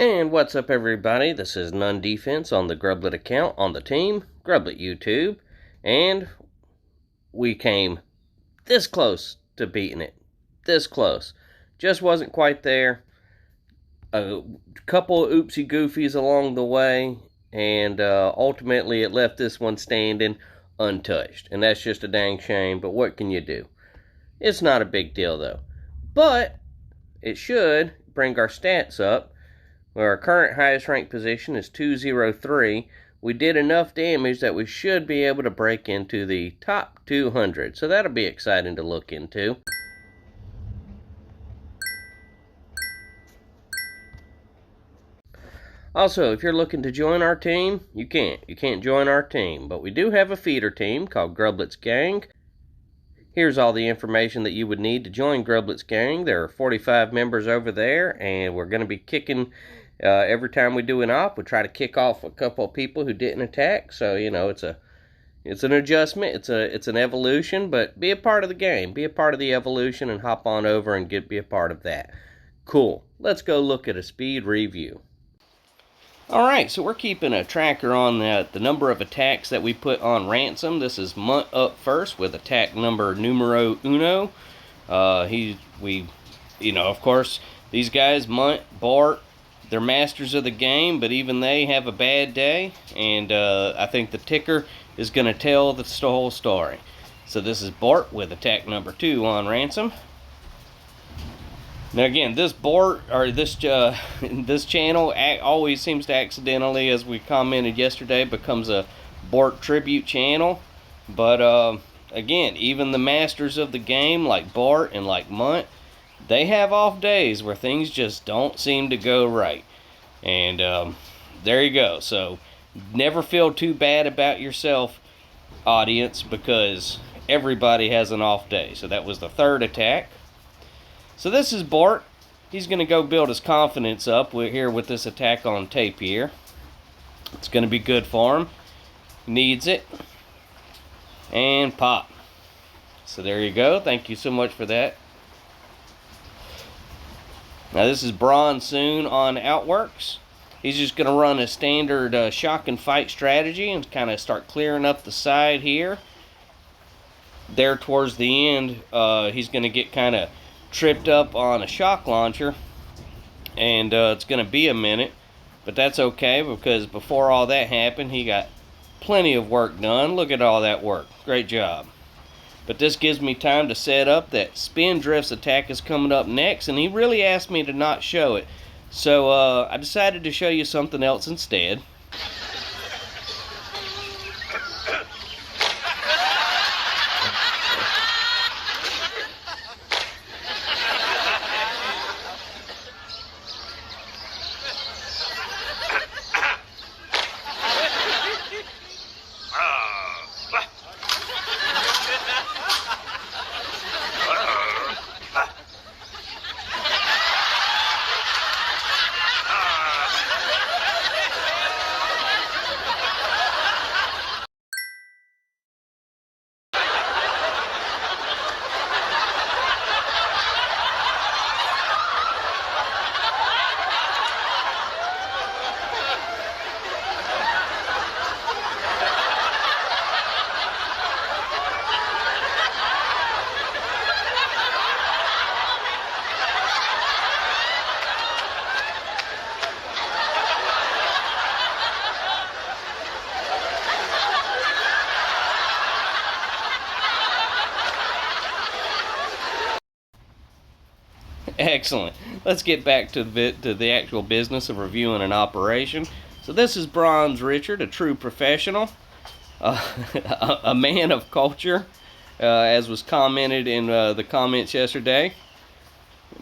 And what's up, everybody? This is None Defense on the Grublet account on the team, Grublet YouTube, and we came this close to beating it. This close. Just wasn't quite there. A couple of oopsie goofies along the way, and ultimately it left this one standing untouched. And that's just a dang shame, but what can you do? It's not a big deal, though. But it should bring our stats up. Well, our current highest ranked position is 203. We did enough damage that we should be able to break into the top 200. So that'll be exciting to look into. Also, if you're looking to join our team, you can't. You can't join our team. But we do have a feeder team called Grublet's Gang. Here's all the information that you would need to join Grublet's Gang. There are 45 members over there, and we're going to be kicking every time we do an op. We try to kick off a couple of people who didn't attack. So, you know, it's an adjustment. It's an evolution, but be a part of the game. Be a part of the evolution and hop on over and be a part of that. Cool. Let's go look at a speed review. Alright, so we're keeping a tracker on the number of attacks that we put on Ransom. This is Munt up first with attack number numero uno. Of course, these guys, Munt, Bart, they're masters of the game, but even they have a bad day. And I think the ticker is going to tell the whole story. So this is Bart with attack number 2 on Ransom. Now again, this channel always seems to accidentally, as we commented yesterday, becomes a Bart tribute channel. But again, even the masters of the game, like Bart and like Munt, they have off days where things just don't seem to go right. And there you go. So never feel too bad about yourself, audience, because everybody has an off day. So that was the third attack. So this is Bart. He's going to go build his confidence up here with this attack on tape here. It's going to be good for him. Needs it. And pop. So there you go. Thank you so much for that. Now this is Braun soon on Outworks. He's just going to run a standard shock and fight strategy and kind of start clearing up the side here. There towards the end, he's going to get kind of tripped up on a shock launcher, and it's going to be a minute, but that's okay, because before all that happened, he got plenty of work done. Look at all that work. Great job. But this gives me time to set up that Spindrift's attack is coming up next, and he really asked me to not show it, so I decided to show you something else instead. Excellent. Let's get back to the actual business of reviewing an operation. So this is Bronze Richard, a true professional, a man of culture, as was commented in the comments yesterday.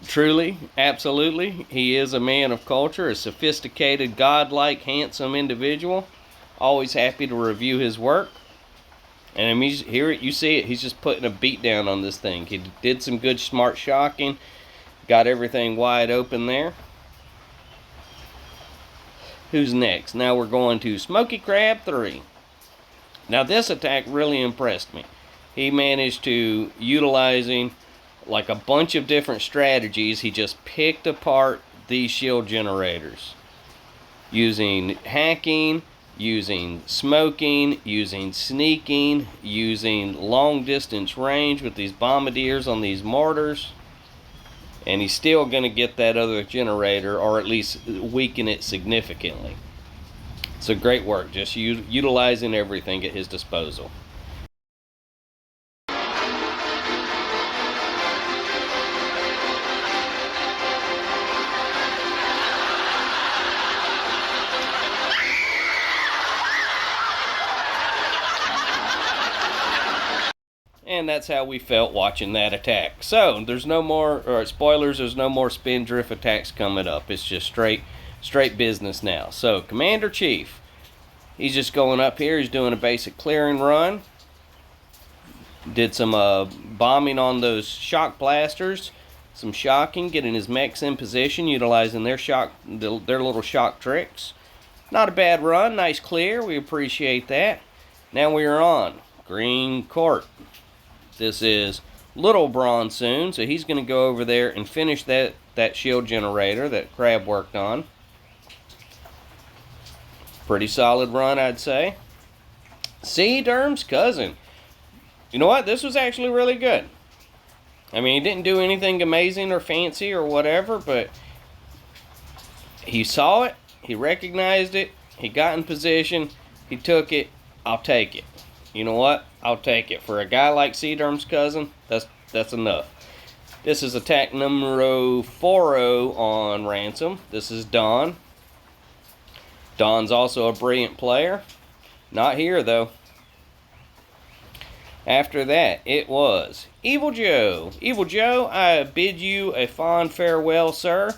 Truly, absolutely, he is a man of culture, a sophisticated, godlike, handsome individual. Always happy to review his work. And I mean, here you see it. He's just putting a beat down on this thing. He did some good, smart shocking. Got everything wide open there. Who's next? Now we're going to Smoky Crab 3. Now this attack really impressed me. He managed to, utilizing like a bunch of different strategies, he just picked apart these shield generators. using hacking, using smoking, using sneaking, using long distance range with these bombardiers on these mortars. And he's still going to get that other generator, or at least weaken it significantly. So great work, just utilizing everything at his disposal. And that's how we felt watching that attack. So there's no more, or spoilers, there's no more spindrift attacks coming up. It's just straight business now. So Commander Chief, he's just going up here. He's doing a basic clearing run. Did some bombing on those shock blasters, some shocking, getting his mechs in position, utilizing their little shock tricks. Not a bad run, nice clear. We appreciate that. Now we are on Green Court. This is Little Bronsoon, so he's going to go over there and finish that shield generator that Crab worked on. Pretty solid run, I'd say. Sea Derm's cousin. You know what? This was actually really good. I mean, he didn't do anything amazing or fancy or whatever, but he saw it, he recognized it, he got in position, he took it. I'll take it. You know what? I'll take it. For a guy like Sea Derm's cousin, that's enough. This is attack numero 40 on Ransom. This is Don. Don's also a brilliant player. Not here, though. After that, it was Evil Joe. Evil Joe, I bid you a fond farewell, sir.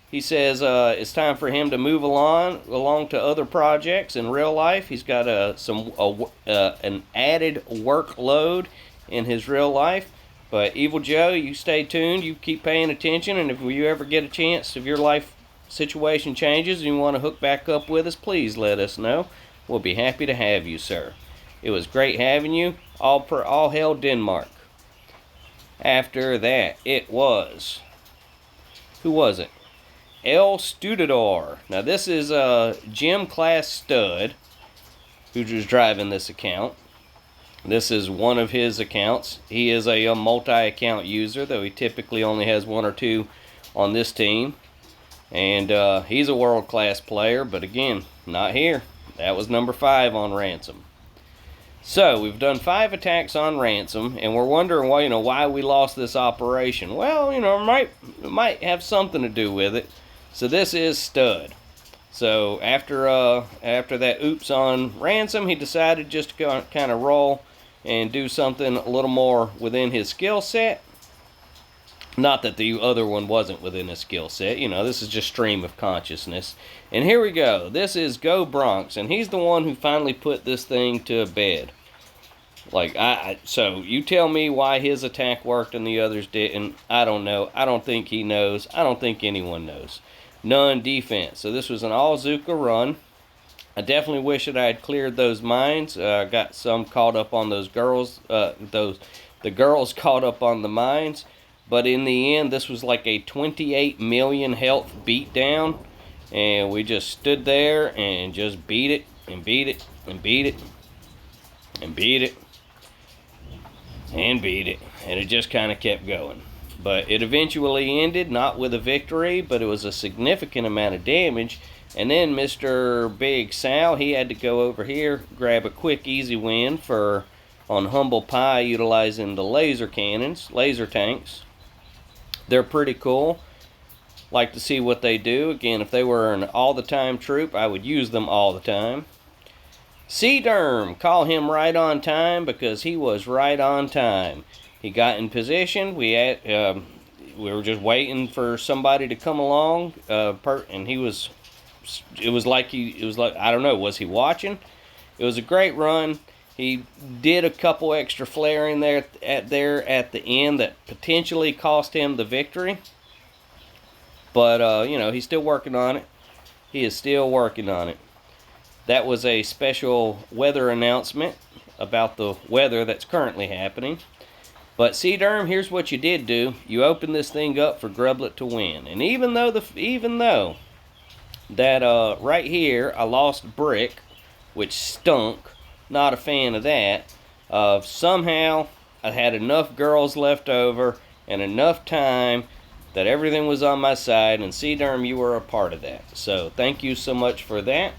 He says it's time for him to move along to other projects in real life. He's got an added workload in his real life. But Evil Joe, you stay tuned. You keep paying attention. And if you ever get a chance, if your life situation changes and you want to hook back up with us, please let us know. We'll be happy to have you, sir. It was great having you. All hail Denmark. After that, it was... Who was it? El Studador. Now this is a Gym Class Stud who was driving this account. This is one of his accounts. He is a multi-account user, though he typically only has one or two on this team. And he's a world-class player, but again, not here. That was number 5 on Ransom. So we've done 5 attacks on Ransom, and we're wondering why we lost this operation. Well, it might have something to do with it. So this is Stud. So after that oops on Ransom, he decided just to kind of roll and do something a little more within his skill set. Not that the other one wasn't within his skill set. This is just stream of consciousness. And here we go. This is Go Bronx, and he's the one who finally put this thing to bed. So you tell me why his attack worked and the others didn't. I don't know. I don't think he knows. I don't think anyone knows. None defense. So this was an all Zuka run. I definitely wish that I had cleared those mines. I got some caught up on those girls. The girls caught up on the mines. But in the end, this was like a 28 million health beatdown. And we just stood there and just beat it and beat it and beat it and beat it and beat it. And it just kind of kept going. But it eventually ended, not with a victory, but it was a significant amount of damage. And then Mr. Big Sal, he had to go over here, grab a quick, easy win on Humble Pie, utilizing the laser cannons, laser tanks. They're pretty cool. Like to see what they do. Again, if they were an all-the-time troop, I would use them all the time. Sea Derm, call him right on time because he was right on time. He got in position. We were just waiting for somebody to come along, and he was. It was like I don't know. Was he watching? It was a great run. He did a couple extra flaring there at the end that potentially cost him the victory. But he's still working on it. He is still working on it. That was a special weather announcement about the weather that's currently happening. But Sea Derm, here's what you did do. You opened this thing up for Grublet to win. And even though that right here I lost brick, which stunk. Not a fan of that. Somehow I had enough girls left over and enough time that everything was on my side, and C-Derm, you were a part of that. So thank you so much for that.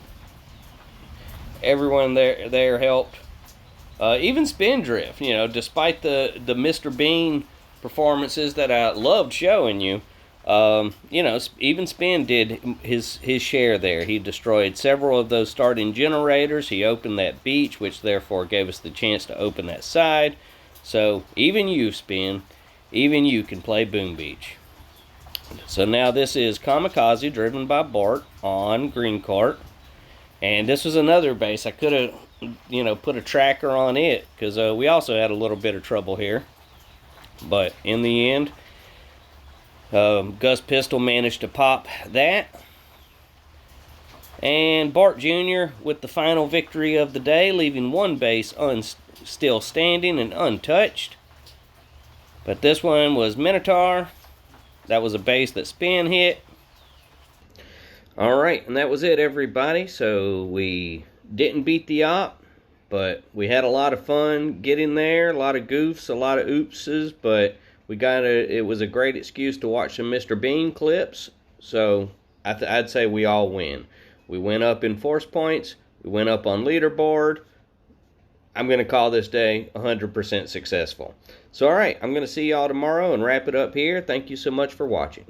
Everyone there helped. Even Spindrift, despite the Mr. Bean performances that I loved showing you, even Spin did his share there. He destroyed several of those starting generators. He opened that beach, which therefore gave us the chance to open that side. So even you, Spin, even you can play Boom Beach. So now this is Kamikaze, driven by Bart on Green Cart. And this was another base. I could have, put a tracker on it, because we also had a little bit of trouble here. But in the end, Gus Pistol managed to pop that. And Bart Jr. with the final victory of the day, leaving one base still standing and untouched. But this one was Minotaur. That was a base that Spin hit. Alright, and that was it, everybody. So we didn't beat the op, but we had a lot of fun getting there. A lot of goofs, a lot of oopses, but it was a great excuse to watch some Mr. Bean clips. So I'd say we all win. We went up in force points. We went up on leaderboard. I'm going to call this day 100% successful. So, alright, I'm going to see y'all tomorrow and wrap it up here. Thank you so much for watching.